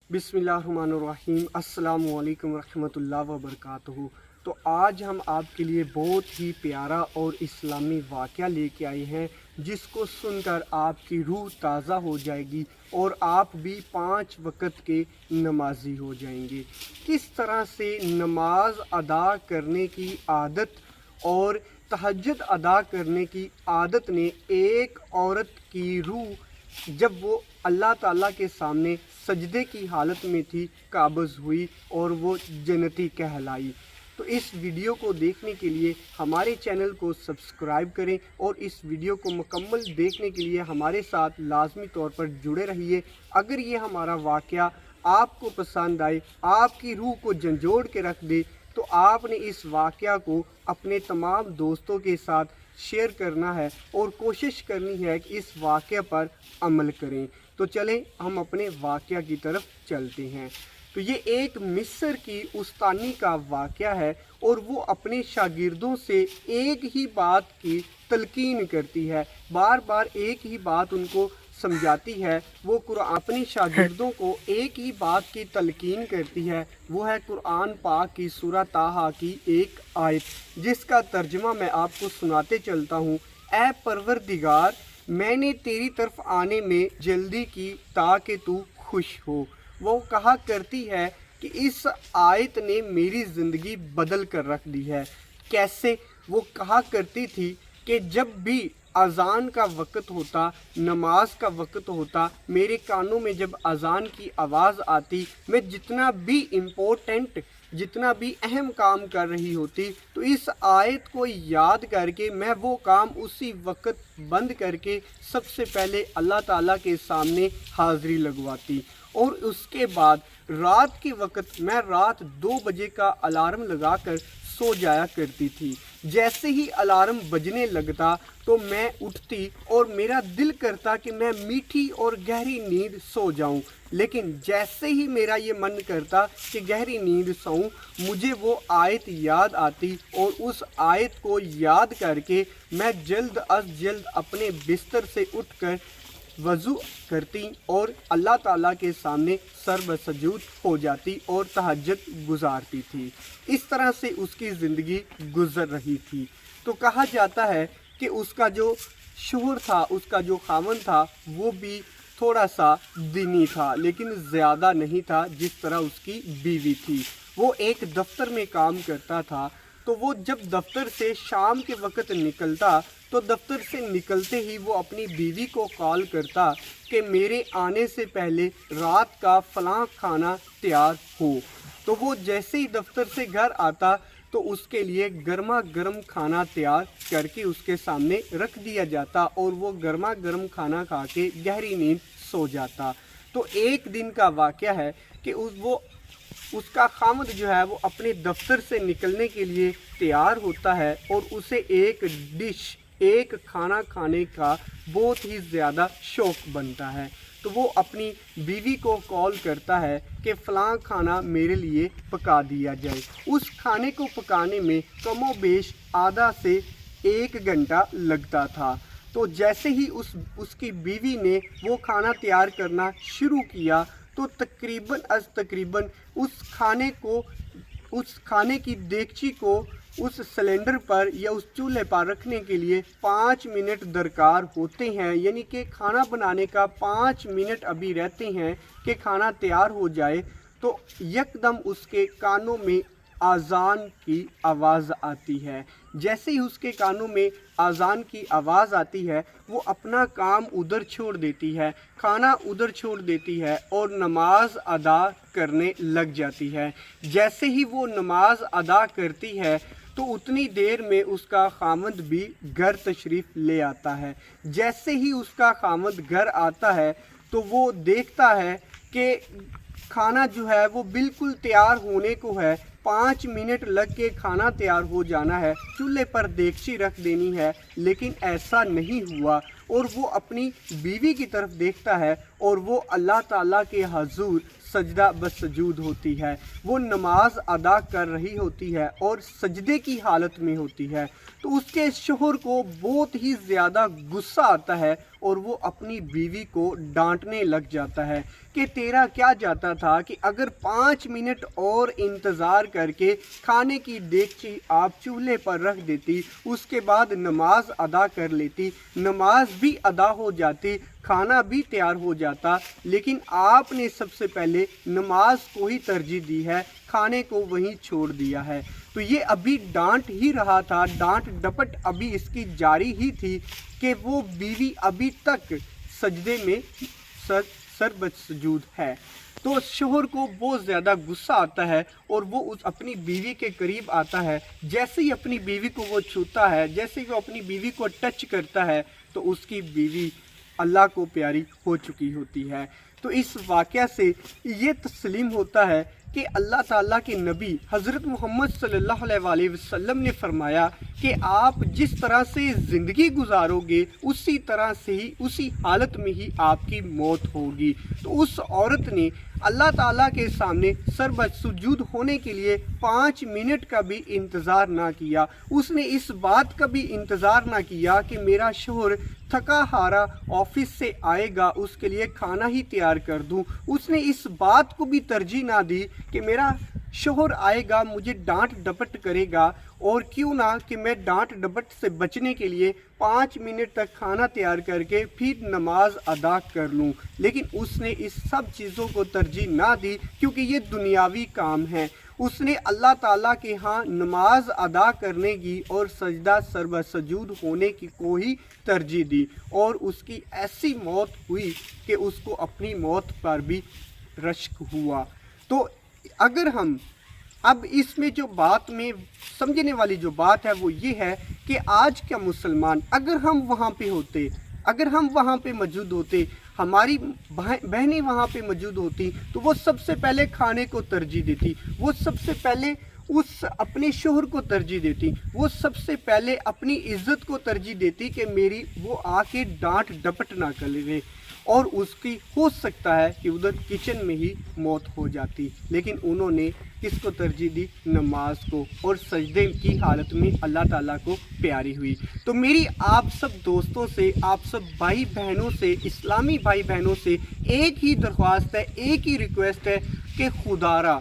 बिस्मिल्लाहिर्रहमानिर्रहीम अस्सलामुअलैकुम रहमतुल्लाहि व बरकातुहू। तो आज हम आपके लिए बहुत ही प्यारा और इस्लामी वाक़या लेके आए हैं, जिसको सुनकर आपकी रूह ताज़ा हो जाएगी और आप भी 5 वक़्त के नमाजी हो जाएंगे। किस तरह से नमाज अदा करने की आदत और तहज्जुद अदा करने की आदत ने एक औरत की रूह जब वो अल्लाह ताला के सामने सजदे की हालत में थी काबज़ हुई और वो जन्नती कहलाई। तो इस वीडियो को देखने के लिए हमारे चैनल को सब्सक्राइब करें और इस वीडियो को मुकम्मल देखने के लिए हमारे साथ लाजमी तौर पर जुड़े रहिए। अगर ये हमारा वाक़या आपको पसंद आए, आपकी रूह को झंझोड़ के रख दे, तो आपने इस वाक़या को अपने तमाम दोस्तों के साथ शेयर करना है और कोशिश करनी है कि इस वाक़या पर अमल करें। तो चलें हम अपने वाक़या की तरफ चलते हैं। तो ये एक मिस्र की उस्तानी का वाक़या है और वो अपने शागिर्दों से एक ही बात की तलकीन करती है, बार बार एक ही बात उनको समझाती है। वो कुरान अपने शागिर्दों को एक ही बात की तलकीन करती है, वो है कुरान पाक की सूरह ताहा की एक आयत, जिसका तर्जुमा मैं आपको सुनाते चलता हूँ। ऐ परवरदिगार, मैंने तेरी तरफ आने में जल्दी की ताकि तू खुश हो। वो कहा करती है कि इस आयत ने मेरी ज़िंदगी बदल कर रख दी है। कैसे? वो कहा करती थी कि जब भी अज़ान का वक़्त होता, नमाज का वक़्त होता, मेरे कानों में जब अज़ान की आवाज़ आती, मैं जितना भी इम्पोर्टेंट, जितना भी अहम काम कर रही होती, तो इस आयत को याद करके मैं वो काम उसी वक़्त बंद करके सबसे पहले अल्लाह ताला के सामने हाज़री लगवाती। और उसके बाद रात के वक़्त मैं रात 2 बजे का अलार्म लगाकर सो जाया करती थी। जैसे ही अलार्म बजने लगता तो मैं उठती और मेरा दिल करता कि मैं मीठी और गहरी नींद सो जाऊं, लेकिन जैसे ही मेरा ये मन करता कि गहरी नींद सोऊं, मुझे वो आयत याद आती और उस आयत को याद करके मैं जल्द अज जल्द अपने बिस्तर से उठकर वज़ू करती और अल्लाह ताला के सामने सर बसजूद हो जाती और तहज्जुद गुजारती थी। इस तरह से उसकी ज़िंदगी गुज़र रही थी। तो कहा जाता है कि उसका जो शोहर था, उसका जो खामन था, वो भी थोड़ा सा दीनी था, लेकिन ज़्यादा नहीं था जिस तरह उसकी बीवी थी। वो एक दफ्तर में काम करता था, तो वो जब दफ्तर से शाम के वक़्त निकलता तो दफ्तर से निकलते ही वो अपनी बीवी को कॉल करता कि मेरे आने से पहले रात का फ़लाँ खाना तैयार हो। तो वो जैसे ही दफ्तर से घर आता तो उसके लिए गर्मा गर्म खाना तैयार करके उसके सामने रख दिया जाता और वो गर्मा गर्म खाना खा के गहरी नींद सो जाता। तो एक दिन का वाक़या है कि उसका खामद जो है वो अपने दफ्तर से निकलने के लिए तैयार होता है और उसे एक खाना खाने का बहुत ही ज़्यादा शौक़ बनता है। तो वो अपनी बीवी को कॉल करता है कि फ़लाँ खाना मेरे लिए पका दिया जाए। उस खाने को पकाने में कमोबेश आधा से 1 घंटा लगता था। तो जैसे ही उसकी बीवी ने वो खाना तैयार करना शुरू किया तो तकरीबन उस खाने की देगची को उस सिलेंडर पर या उस चूल्हे पर रखने के लिए 5 मिनट दरकार होते हैं, यानी कि खाना बनाने का 5 मिनट अभी रहते हैं कि खाना तैयार हो जाए। तो यकदम उसके कानों में आज़ान की आवाज़ आती है। जैसे ही उसके कानों में आज़ान की आवाज़ आती है, वो अपना काम उधर छोड़ देती है, खाना उधर छोड़ देती है और नमाज अदा करने लग जाती है। जैसे ही वो नमाज अदा करती है तो उतनी देर में उसका खामद भी घर तशरीफ़ ले आता है। जैसे ही उसका खामद घर आता है तो वो देखता है कि खाना जो है वो बिल्कुल तैयार होने को है, 5 मिनट लग के खाना तैयार हो जाना है, चूल्हे पर देगची रख देनी है, लेकिन ऐसा नहीं हुआ। और वो अपनी बीवी की तरफ देखता है और वो अल्लाह ताला के हजूर सजदा बसजूद होती है। वो नमाज अदा कर रही होती है और सजदे की हालत में होती है। तो उसके शोहर को बहुत ही ज़्यादा गुस्सा आता है اور وہ اپنی بیوی کو ڈانٹنے لگ جاتا ہے کہ تیرا کیا جاتا تھا کہ اگر 5 منٹ اور انتظار کر کے کھانے کی دیگچی آپ چولہے پر رکھ دیتی، اس کے بعد نماز ادا کر لیتی، نماز بھی ادا ہو جاتی، کھانا بھی تیار ہو جاتا، لیکن آپ نے سب سے پہلے نماز کو ہی ترجیح دی ہے، کھانے کو وہیں چھوڑ دیا ہے۔ تو یہ ابھی ڈانٹ ہی رہا تھا، ڈانٹ ڈپٹ ابھی اس کی جاری ہی تھی کہ وہ بیوی ابھی تک سجدے میں سر بسجود ہے۔ تو شوہر کو بہت زیادہ غصہ آتا ہے اور وہ اپنی بیوی کے قریب آتا ہے، جیسے ہی اپنی بیوی کو وہ چھوتا ہے، جیسے ہی وہ اپنی بیوی کو ٹچ کرتا ہے تو اس کی بیوی اللہ کو پیاری ہو چکی ہوتی ہے۔ تو اس واقعہ سے یہ تسلیم ہوتا ہے کہ اللہ تعالیٰ کے نبی حضرت محمد صلی اللہ علیہ وسلم نے فرمایا کہ آپ جس طرح سے زندگی گزارو گے اسی طرح سے ہی، اسی حالت میں ہی آپ کی موت ہوگی۔ تو اس عورت نے اللہ تعالیٰ کے سامنے سر بسجود ہونے کے لیے 5 منٹ کا بھی انتظار نہ کیا۔ اس نے اس بات کا بھی انتظار نہ کیا کہ میرا شوہر تھکا ہارا آفس سے آئے گا، اس کے لیے کھانا ہی تیار کر دوں۔ اس نے اس بات کو بھی ترجیح نہ دی کہ میرا شوہر آئے گا، مجھے ڈانٹ ڈپٹ کرے گا، اور کیوں نہ کہ میں ڈانٹ ڈپٹ سے بچنے کے لیے 5 منٹ تک کھانا تیار کر کے پھر نماز ادا کر لوں۔ لیکن اس نے اس سب چیزوں کو ترجیح نہ دی کیونکہ یہ دنیاوی کام ہے۔ اس نے اللہ تعالیٰ کے ہاں نماز ادا کرنے کی اور سجدہ سر بسجود ہونے کی کو ہی ترجیح دی، اور اس کی ایسی موت ہوئی کہ اس کو اپنی موت پر بھی رشک ہوا۔ تو اگر ہم اب اس میں جو بات میں سمجھنے والی جو بات ہے وہ یہ ہے کہ آج کا مسلمان اگر ہم وہاں پہ ہوتے، اگر ہم وہاں پہ موجود ہوتے، ہماری بہنیں وہاں پہ موجود ہوتی، تو وہ سب سے پہلے کھانے کو ترجیح دیتی، وہ سب سے پہلے اس اپنے شوہر کو ترجیح دیتی، وہ سب سے پہلے اپنی عزت کو ترجیح دیتی کہ میری وہ آ کے ڈانٹ ڈپٹ نہ کرے، اور اس کی ہو سکتا ہے کہ ادھر کچن میں ہی موت ہو جاتی۔ لیکن انہوں نے کس کو ترجیح دی؟ نماز کو، اور سجدے کی حالت میں اللہ تعالیٰ کو پیاری ہوئی۔ تو میری آپ سب دوستوں سے، آپ سب بھائی بہنوں سے، اسلامی بھائی بہنوں سے ایک ہی درخواست ہے، ایک ہی ریکویسٹ ہے کہ خدا را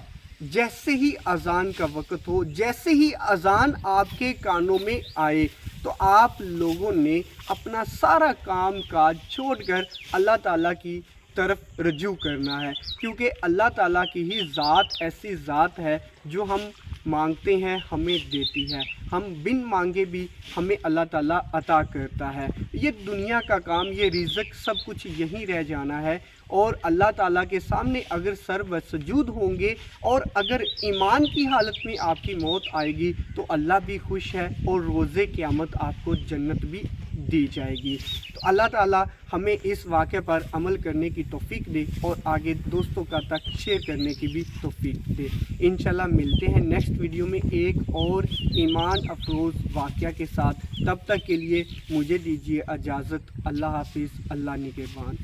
جیسے ہی اذان کا وقت ہو، جیسے ہی اذان آپ کے کانوں میں آئے، تو آپ لوگوں نے اپنا سارا کام کاج چھوڑ کر اللہ تعالیٰ کی طرف رجوع کرنا ہے، کیونکہ اللہ تعالیٰ کی ہی ذات ایسی ذات ہے جو ہم مانگتے ہیں ہمیں دیتی ہے، ہم بن مانگے بھی ہمیں اللہ تعالیٰ عطا کرتا ہے۔ یہ دنیا کا کام، یہ رزق سب کچھ یہیں رہ جانا ہے، اور اللہ تعالیٰ کے سامنے اگر سر بسجود ہوں گے اور اگر ایمان کی حالت میں آپ کی موت آئے گی تو اللہ بھی خوش ہے، اور روز قیامت آپ کو جنت بھی دی جائے گی۔ تو اللہ تعالیٰ ہمیں اس واقعے پر عمل کرنے کی توفیق دے اور آگے دوستوں کا تک شیئر کرنے کی بھی توفیق دے۔ انشاءاللہ ملتے ہیں نیکسٹ ویڈیو میں ایک اور ایمان افروز واقعہ کے ساتھ۔ تب تک کے لیے مجھے دیجیے اجازت۔ اللہ حافظ، اللہ نگہبان۔